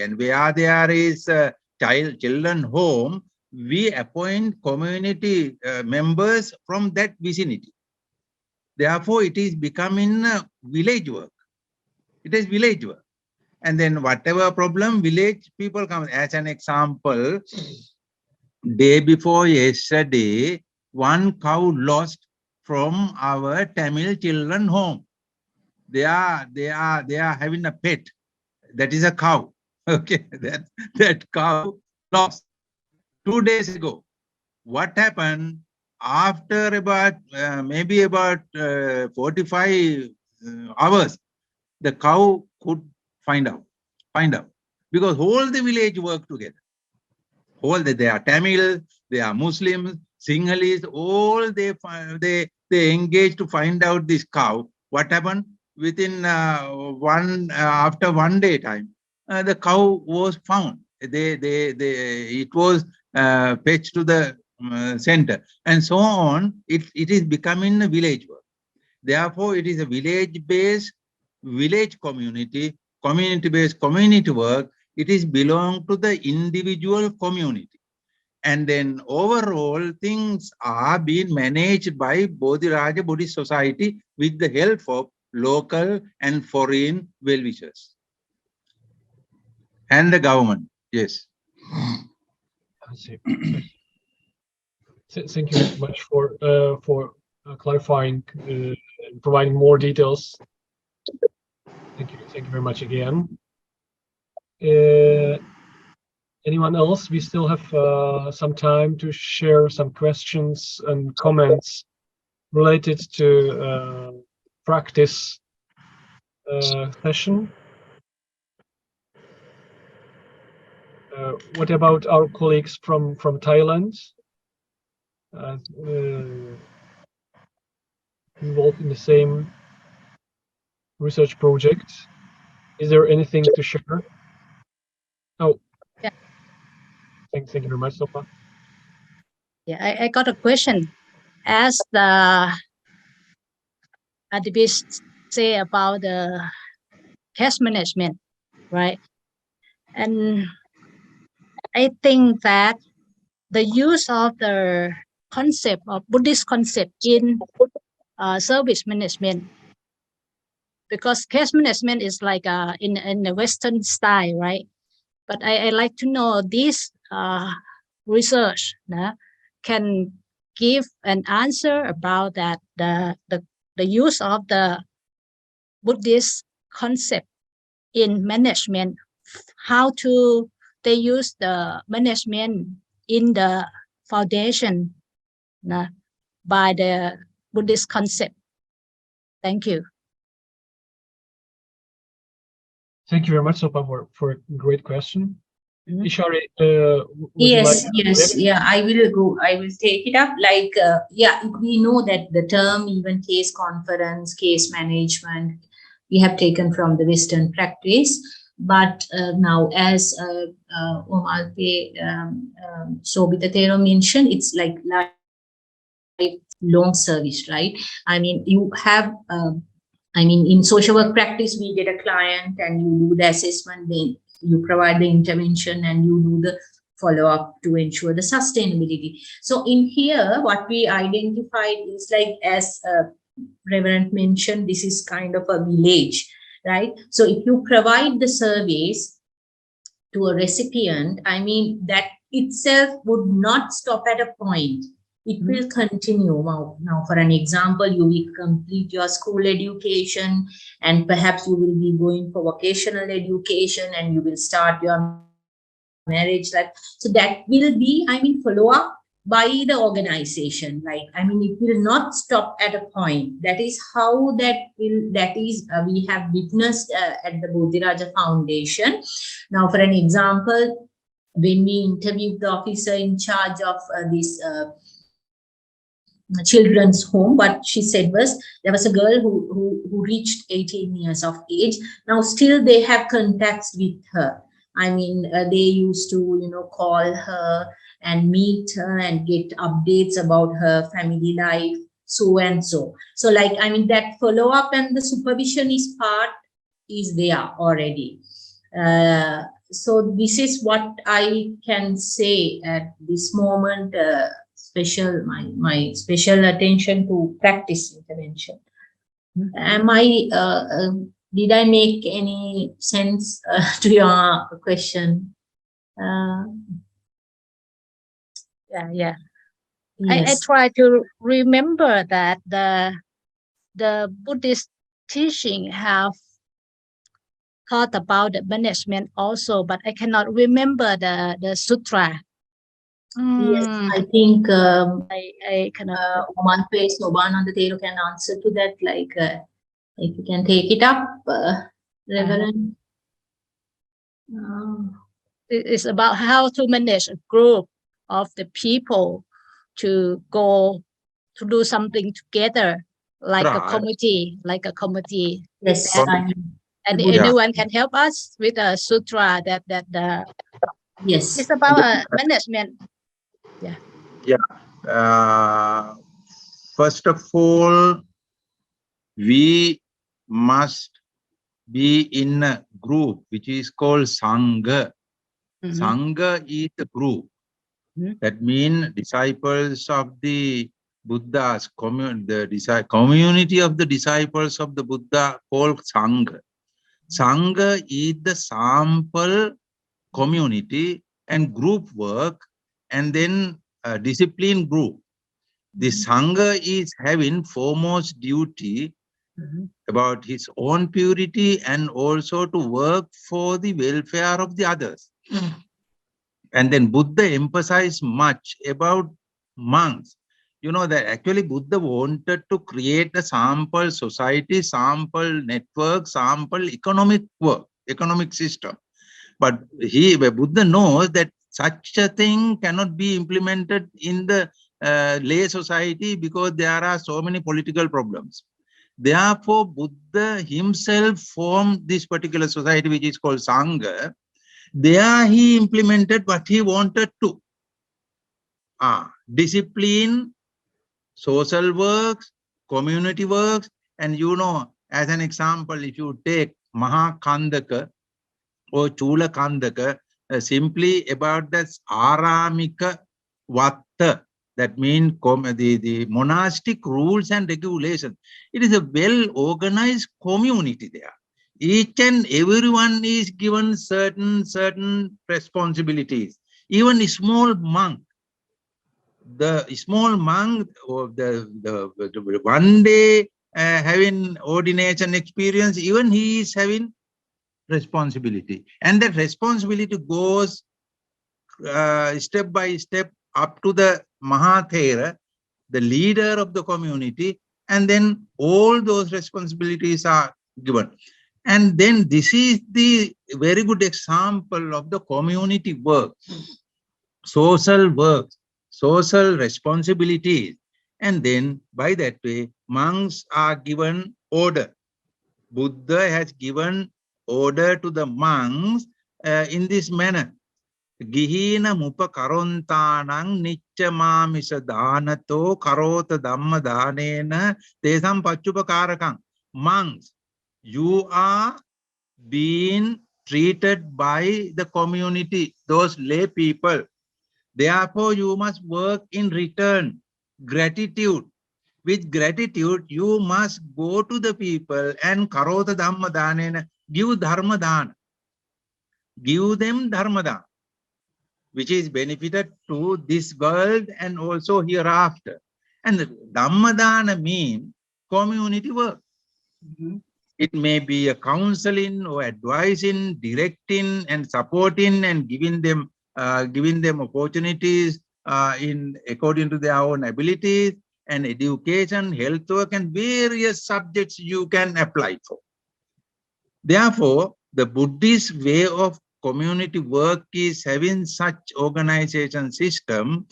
And where there is a children home, we appoint community members from that vicinity. Therefore, it is becoming village work. It is village work. And then whatever problem, village people come. As an example, day before yesterday, one cow lost from our Tamil children home. They are having a pet. That is a cow. Okay, that cow lost 2 days ago. What happened? After about maybe about 45 hours, the cow could find out, because all the village work together. They are Tamil, they are Muslims, Sinhalese, all they engage to find out this cow. What happened? Within after 1 day time, the cow was found. It was fetched to the center, and so on. It is becoming a village work. Therefore, it is a village-based village community-based community work. It is belong to the individual community. And then overall things are being managed by Bodhiraja Buddhist Society with the help of local and foreign well-wishers. And the government, yes. I see. Thank you very much for clarifying and providing more details. Thank you very much again. Anyone else? We still have some time to share some questions and comments related to practice session. What about our colleagues from Thailand? Involved in the same research project. Is there anything to share? Oh, yeah. Thank you very much, Sopa. Yeah, I got a question. As the activists say about the cash management, right? And I think that the use of the concept of Buddhist concept in service management, because cash management is like in the Western style, right? But I like to know this research can give an answer about that the use of the Buddhist concept in management, how they use the management in the foundation by the Buddhist concept. Thank you. Thank you very much, Sopa, for a great question. Mhm. Ishari, would you like Yes, yeah, I will take it up. Like, yeah, we know that the term even case conference, case management, we have taken from the Western practice. But now, as Omalpe Sobita Thero mentioned, it's like long service, right? I mean, you have, in social work practice, we get a client and you do the assessment, then you provide the intervention and you do the follow-up to ensure the sustainability. So in here, what we identified is like, as Reverend mentioned, this is kind of a village, right? So if you provide the service to a recipient, I mean, that itself would not stop at a point. It will continue. Now, for an example, you will complete your school education and perhaps you will be going for vocational education and you will start your marriage life. So that will be, follow up by the organization. Like, it will not stop at a point. That is how we have witnessed at the Bodhiraja Foundation. Now, for an example, when we interviewed the officer in charge of this children's home, what she said was, there was a girl who reached 18 years of age. Now still they have contacts with her. They used to call her and meet her and get updates about her family life, so and so. So like, that follow-up and the supervision is there already. So this is what I can say at this moment. My special attention to practice intervention. Did I make any sense to your question? Yeah. Yes. I try to remember that the Buddhist teaching have taught about the management also, but I cannot remember the sutra. Yes, I think I cannot. Omalpe Sobananda Thero can answer to that. Like, if you can take it up, Reverend. It's about how to manage a group of the people to go to do something together, like a committee, Yes, and anyone can help us with a sutra that yes, it's about management. First of all, we must be in a group which is called Sangha. Sangha is a group. That means disciples of the Buddha's community of the disciples of the Buddha called Sangha. Sangha is the sample community and group work, and then a discipline group. The Sangha is having foremost duty about his own purity and also to work for the welfare of the others. And then Buddha emphasized much about monks. You know that actually Buddha wanted to create a sample society, sample network, sample economic work, economic system. But Buddha knows that such a thing cannot be implemented in the lay society because there are so many political problems. Therefore, Buddha himself formed this particular society, which is called Sangha. There he implemented what he wanted to. Discipline, social works, community works, and as an example, if you take Mahakandaka or Chula Kandaka, simply about this Aramika Vatta, that means the monastic rules and regulations. It is a well-organized community there. Each and everyone is given certain responsibilities. Even a small monk, or the one day having ordination experience, even he is having responsibility. And that responsibility goes step by step up to the Mahathera, the leader of the community, and then all those responsibilities are given. And then this is the very good example of the community work, social work, social responsibilities. And then by that way, monks are given order. Buddha has given order to the monks in this manner. Gihina mupa karontanang niccamamisa danato karota dhamma dhanena tesam pachupakarakam. Monks, you are being treated by the community, those lay people. Therefore, you must work in return. Gratitude. With gratitude, you must go to the people and karota dhamma dhanena, give dharma dhan. Give them dharma dhan, which is benefited to this world and also hereafter. And the Dhammadana means community work. It may be a counseling or advising, directing and supporting and giving them opportunities in according to their own abilities, and education, health work, and various subjects you can apply for. Therefore, the Buddhist way of community work is having such organization system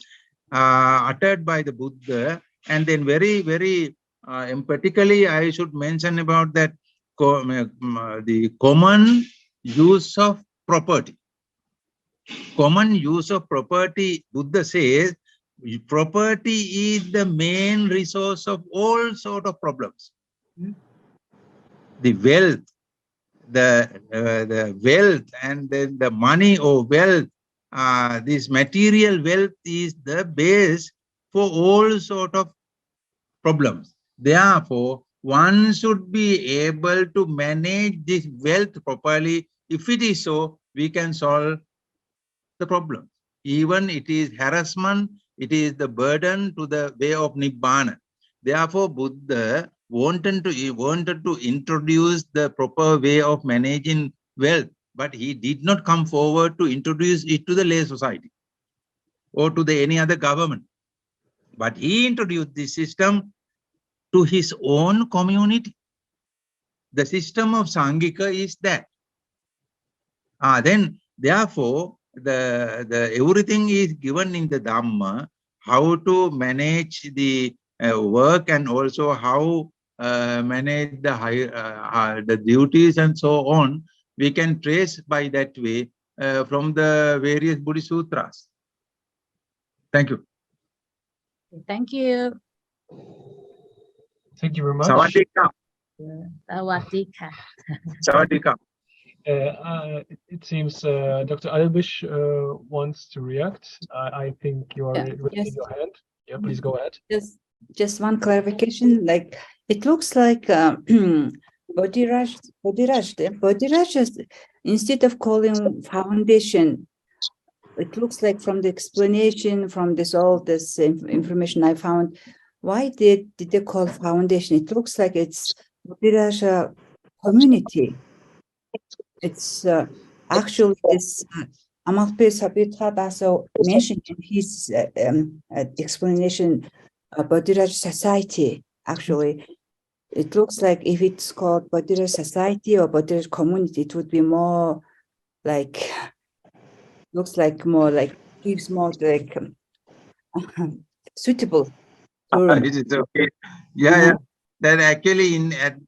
uttered by the Buddha. And then very emphatically, I should mention about that the common use of property. Common use of property, Buddha says, property is the main resource of all sort of problems. The wealth, the wealth, and then the money or wealth, this material wealth is the base for all sort of problems. Therefore, one should be able to manage this wealth properly. If it is so, we can solve the problem. Even it is harassment, it is the burden to the way of Nibbana. Therefore, Buddha wanted to introduce the proper way of managing wealth, but he did not come forward to introduce it to the lay society or to any other government. But he introduced this system to his own community. The system of Sangika is that. Then, therefore, the everything is given in the Dhamma, how to manage the work and also how manage the duties and so on. We can trace by that way from the various Buddhist sutras. Thank you. Thank you. Thank you very much. Sawadika. Sawadika. Sawadika. It seems Dr. Albish wants to react. I think you are raising your hand. Yeah, please go ahead. Just one clarification. Like it looks like Bodhiraj, instead of calling foundation, it looks like from the explanation, from all this information I found, why did they call foundation? It looks like it's Bodhiraja community. It's actually this Amalpe Sabitra also mentioned in his explanation about Bodhiraja society. Actually, it looks like if it's called Bodhiraja society or Bodhiraja community, it would be more like, looks like more like, gives more like suitable term. It is okay. Yeah. That actually at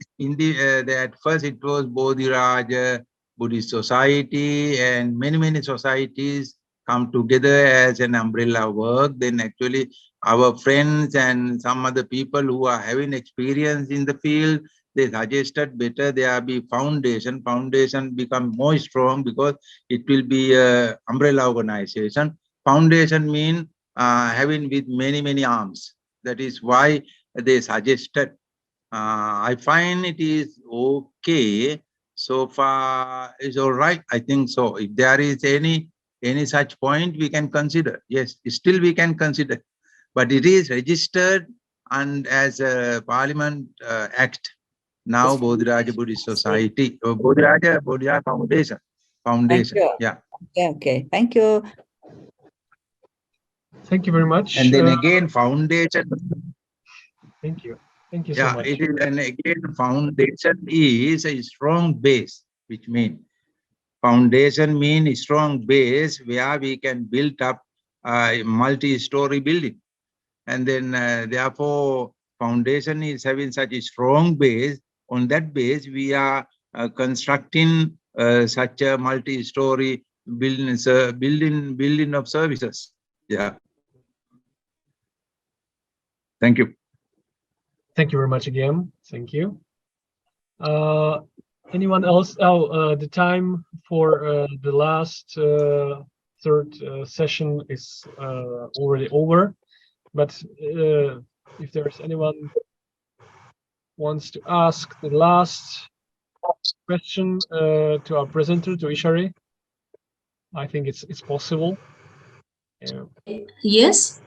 first it was Bodhiraja Buddhist Society, and many societies come together as an umbrella work. Then actually our friends and some other people who are having experience in the field, they suggested better there be foundation. Foundation become more strong because it will be a umbrella organization. Foundation mean having with many arms. That is why they suggested. I find it is okay. So far, it's all right. I think so. If there is any such point, we can consider. Yes, still we can consider. But it is registered and as a Parliament Act, now Bodhiraja Buddhist Society, Bodhiraja Foundation. Thank you. Yeah. Okay. Thank you. Thank you very much. And then again, foundation. Thank you. Thank you so Yeah, much. it is, and again, foundation is a strong base, which means foundation means strong base where we can build up a multi-story building. And then therefore, foundation is having such a strong base. On that base, we are constructing such a multi-story building of services. Yeah. Thank you. Thank you very much again. Thank you. Anyone else? Oh, the time for the last third session is already over. But if there's anyone wants to ask the last question to our presenter, to Ishari, I think it's possible. Yes.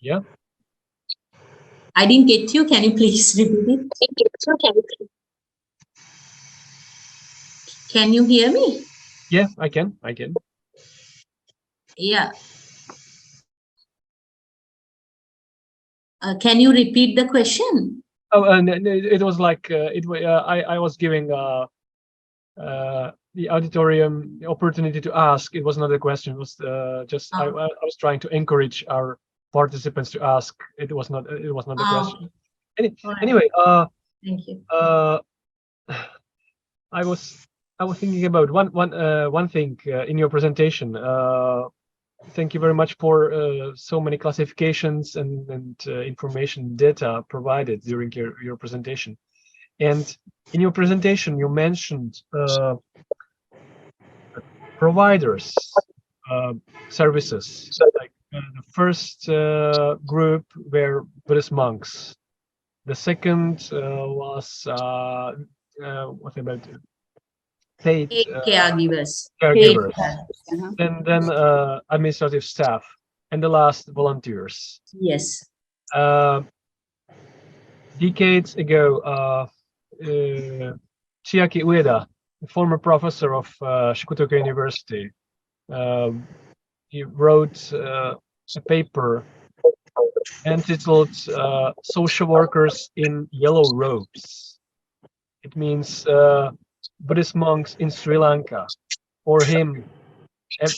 Yeah. I didn't get you. Can you please repeat it? Can you hear me? Yeah, I can. I can. Yeah. Can you repeat the question? Oh, and it was like I was giving the auditorium the opportunity to ask. It was not a question. It was just I was trying to encourage our participants to ask. It was not a question. Anyway, thank you. I was thinking about one thing in your presentation. Thank you very much for so many classifications and information data provided during your presentation. And in your presentation, you mentioned providers services. Like the first group were Buddhist monks. The second was what about paid caregivers? Caregivers. Uh-huh. Then administrative staff, and the last volunteers. Yes. Decades ago, Chiaki Ueda, a former professor of Shikotoku University, he wrote a paper entitled Social Workers in Yellow Robes. It means Buddhist monks in Sri Lanka. For him,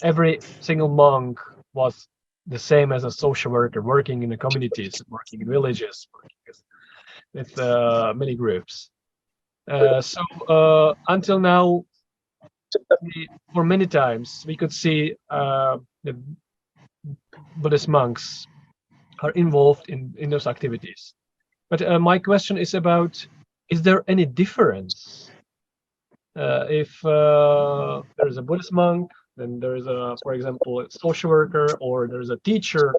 every single monk was the same as a social worker, working in the communities, working in villages, working with many groups. So until now, for many times, we could see the Buddhist monks are involved in those activities. But my question is about, is there any difference if there is a Buddhist monk, then there is for example, a social worker, or there is a teacher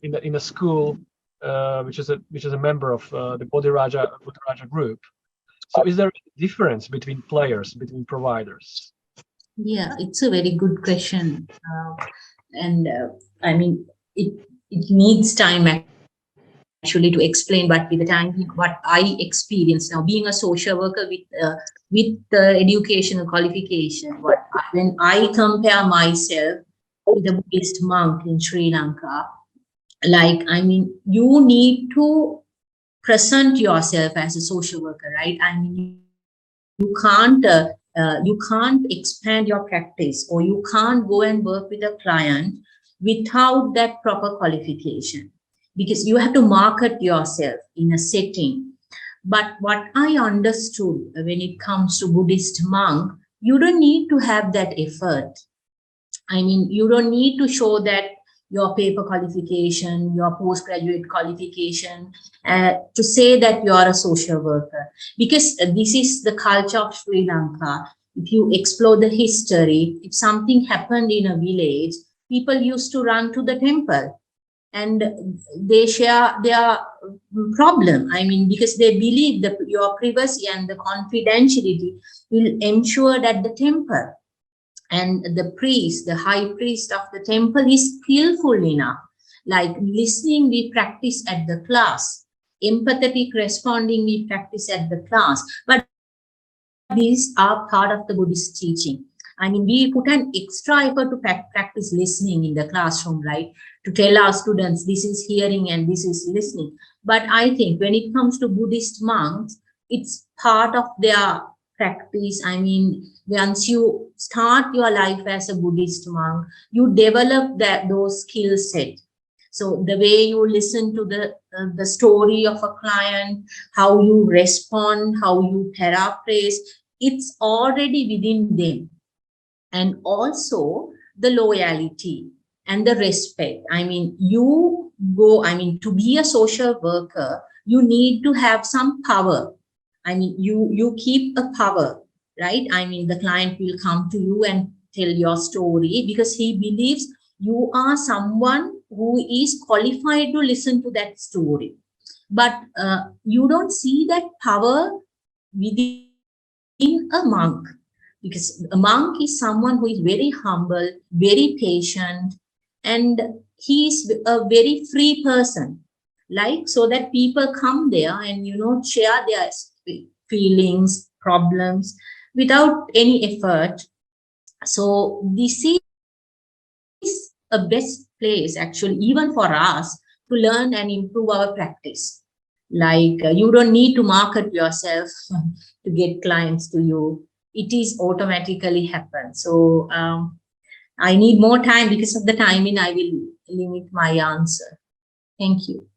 in a school which is a member of the Bodhiraja group. So is there a difference between players, between providers? Yeah, it's a very good question, and I mean it needs time actually to explain, but with the time, what I experience now, being a social worker with educational qualification, when I compare myself with a Buddhist monk in Sri Lanka, like, I mean, you need to present yourself as a social worker, right? I mean, you can't expand your practice, or you can't go and work with a client without that proper qualification, because you have to market yourself in a setting. But what I understood when it comes to Buddhist monk, you don't need to have that effort. I mean, you don't need to show that your paper qualification, your postgraduate qualification, to say that you are a social worker. Because this is the culture of Sri Lanka. If you explore the history, if something happened in a village, people used to run to the temple and they share their problem. I mean, because they believe that your privacy and the confidentiality will ensure that the temple and the priest, the high priest of the temple, is skillful enough. Like listening, we practice at the class. Empathetic responding, we practice at the class. But these are part of the Buddhist teaching. I mean, we put an extra effort to practice listening in the classroom, right? To tell our students, this is hearing and this is listening. But I think when it comes to Buddhist monks, it's part of their practice. I mean, once you start your life as a Buddhist monk, you develop those skill set. So the way you listen to the story of a client, how you respond, how you paraphrase, it's already within them. And also the loyalty and the respect. I mean, to be a social worker, you need to have some power. I mean, you keep a power, right? I mean, the client will come to you and tell your story because he believes you are someone who is qualified to listen to that story. But you don't see that power within a monk, because a monk is someone who is very humble, very patient, and he is a very free person. Like, so that people come there and, share their feelings, problems without any effort. So this is a best place actually, even for us, to learn and improve our practice. Like you don't need to market yourself to get clients to you. It is automatically happen. So I need more time. Because of the timing, I will limit my answer. Thank you.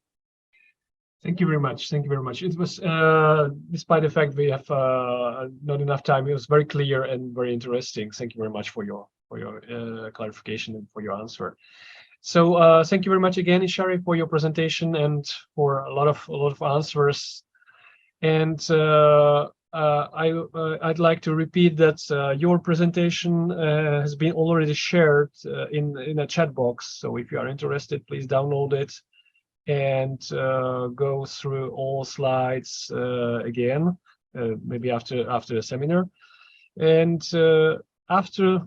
Thank you very much. Thank you very much. It was, despite the fact we have not enough time, it was very clear and very interesting. Thank you very much for your clarification and for your answer. So thank you very much again, Ishari, for your presentation and for a lot of answers. And I'd like to repeat that your presentation has been already shared in a chat box. So if you are interested, please download it and go through all slides again, maybe after the seminar. And after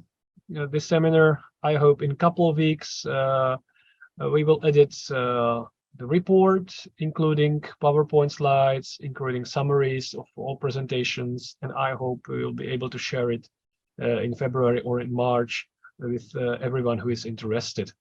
this seminar, I hope in a couple of weeks, we will edit the report, including PowerPoint slides, including summaries of all presentations, and I hope we will be able to share it in February or in March with everyone who is interested.